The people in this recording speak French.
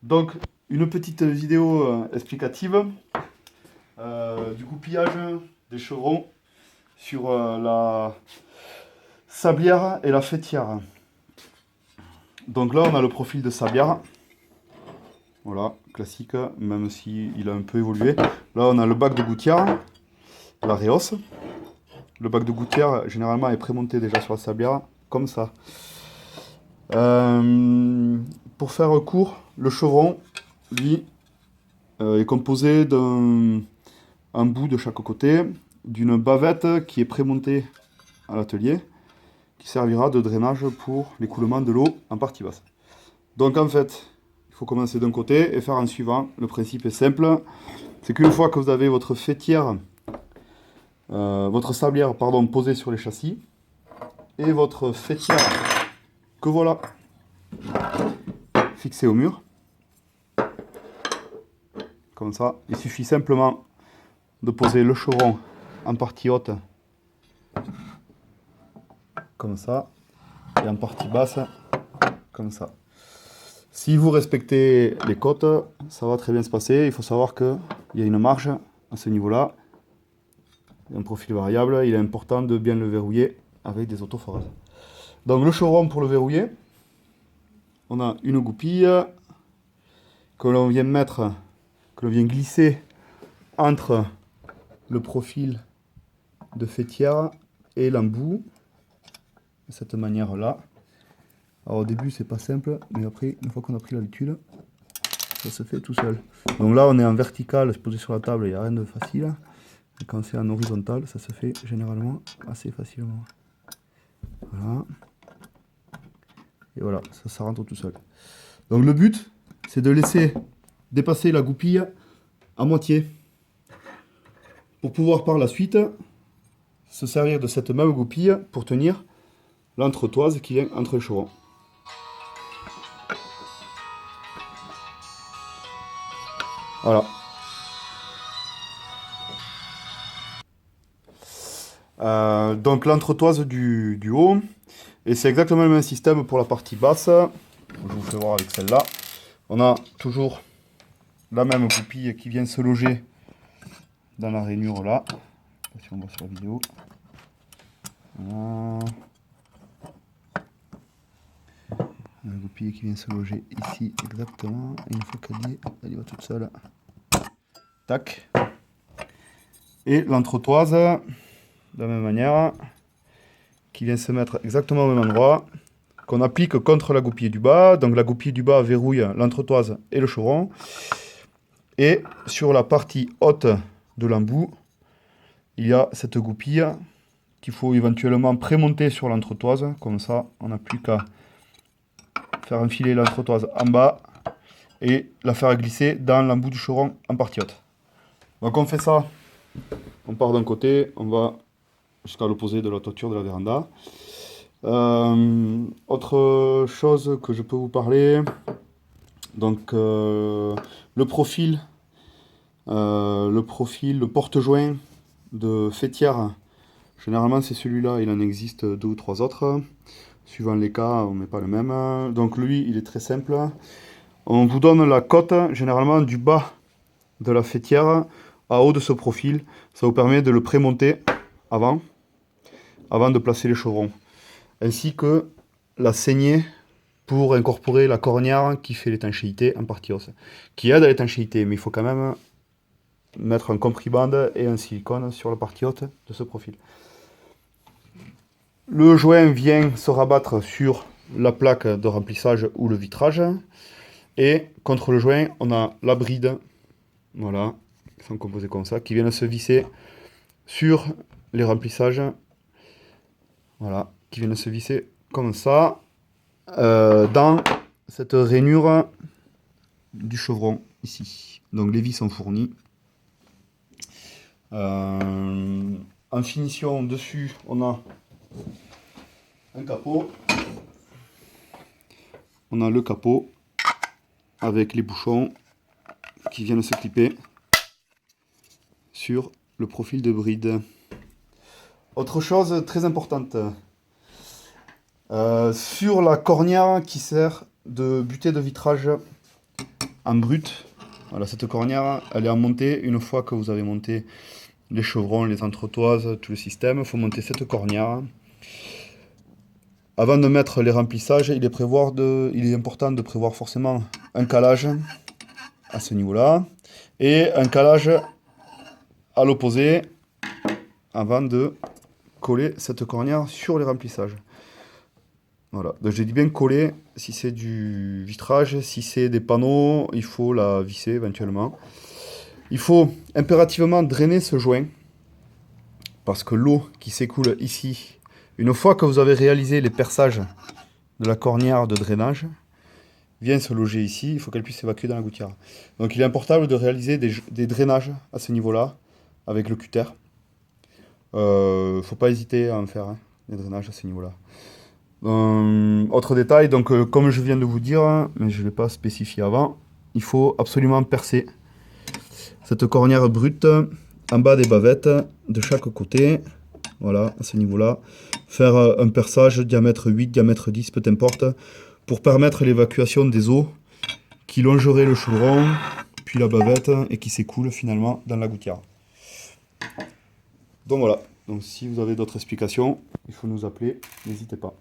Donc, une petite vidéo explicative du goupillage des chevrons sur la sablière et la fêtière. Donc là, on a le profil de sablière. Voilà, classique, même s'il a un peu évolué. Là, on a le bac de gouttière, la réhausse. Le bac de gouttière, généralement, est prémonté déjà sur la sablière, comme ça. Pour faire court, le chevron, lui, est composé d'un bout de chaque côté, d'une bavette qui est prémontée à l'atelier, qui servira de drainage pour l'écoulement de l'eau en partie basse. Donc en fait, il faut commencer d'un côté et faire en suivant. Le principe est simple, c'est qu'une fois que vous avez votre fêtière, votre sablière pardon, posée sur les châssis, et votre fêtière que voilà, fixée au mur, comme ça, il suffit simplement de poser le chevron en partie haute, comme ça, et en partie basse, comme ça. Si vous respectez les côtes, ça va très bien se passer. Il faut savoir qu'il y a une marge à ce niveau-là, un profil variable. Il est important de bien le verrouiller avec des autoforeuses. Donc le chevron pour le verrouiller, on a une goupille que l'on vient mettre, que l'on vient glisser entre le profil de fêtière et l'embout, de cette manière-là. Alors au début c'est pas simple, mais après, une fois qu'on a pris l'habitude, ça se fait tout seul. Donc là on est en vertical, c'est posé sur la table, il n'y a rien de facile. Et quand c'est en horizontal, ça se fait généralement assez facilement. Voilà. Et voilà, ça rentre tout seul. Donc le but, c'est de laisser dépasser la goupille à moitié. Pour pouvoir par la suite se servir de cette même goupille pour tenir l'entretoise qui vient entre les chevrons. Voilà. Donc l'entretoise du haut, et c'est exactement le même système pour la partie basse. Je vous fais voir avec celle-là. On a toujours la même goupille qui vient se loger dans la rainure là. Si on voit sur la vidéo. Voilà. La goupille qui vient se loger ici exactement. Et une fois qu'elle y est, elle y va toute seule. Tac. Et l'entretoise, de la même manière, qui vient se mettre exactement au même endroit, qu'on applique contre la goupille du bas. Donc la goupille du bas verrouille l'entretoise et le chevron. Et sur la partie haute de l'embout, il y a cette goupille qu'il faut éventuellement prémonter sur l'entretoise. Comme ça, on n'a plus qu'à faire enfiler l'entretoise en bas et la faire glisser dans l'embout du chevron en partie haute. Donc on fait ça, on part d'un côté, on va jusqu'à l'opposé de la toiture de la véranda. Autre chose que je peux vous parler, donc le profil, le porte-joint de fêtière, généralement c'est celui-là, il en existe 2 ou 3 autres, suivant les cas, on met pas le même. Donc lui, il est très simple. On vous donne la cote, généralement du bas de la fêtière à haut de ce profil. Ça vous permet de le prémonter avant de placer les chevrons. Ainsi que la saignée pour incorporer la cornière qui fait l'étanchéité en partie hausse. Qui aide à l'étanchéité, mais il faut quand même mettre un compriband et un silicone sur la partie haute de ce profil. Le joint vient se rabattre sur la plaque de remplissage ou le vitrage. Et contre le joint, on a la bride, voilà, qui sont composés comme ça, qui viennent se visser sur les remplissages. Voilà, qui viennent se visser comme ça, dans cette rainure du chevron, ici. Donc les vis sont fournies. En finition, dessus, on a un capot. On a le capot avec les bouchons qui viennent se clipper sur le profil de bride. Autre chose très importante, sur la cornière qui sert de butée de vitrage en brut. Voilà, cette cornière, elle est en montée. Une fois que vous avez monté les chevrons, les entretoises, tout le système, il faut monter cette cornière. Avant de mettre les remplissages, il est important de prévoir forcément un calage à ce niveau-là et un calage à l'opposé avant de coller cette cornière sur les remplissages. Voilà, donc j'ai dit bien coller si c'est du vitrage, si c'est des panneaux, il faut la visser éventuellement. Il faut impérativement drainer ce joint parce que l'eau qui s'écoule ici, une fois que vous avez réalisé les perçages de la cornière de drainage, vient se loger ici, il faut qu'elle puisse s'évacuer dans la gouttière. Donc il est important de réaliser des drainages à ce niveau-là avec le cutter. Faut pas hésiter à en faire, hein, des drainages à ce niveau-là. Autre détail, donc comme je viens de vous dire, hein, mais je ne l'ai pas spécifié avant, il faut absolument percer cette cornière brute en bas des bavettes de chaque côté. Voilà, à ce niveau-là. Faire un perçage diamètre 8, diamètre 10, peu importe, pour permettre l'évacuation des eaux qui longeraient le chevron, puis la bavette, et qui s'écoulent finalement dans la gouttière. Donc voilà, donc si vous avez d'autres explications, il faut nous appeler, n'hésitez pas.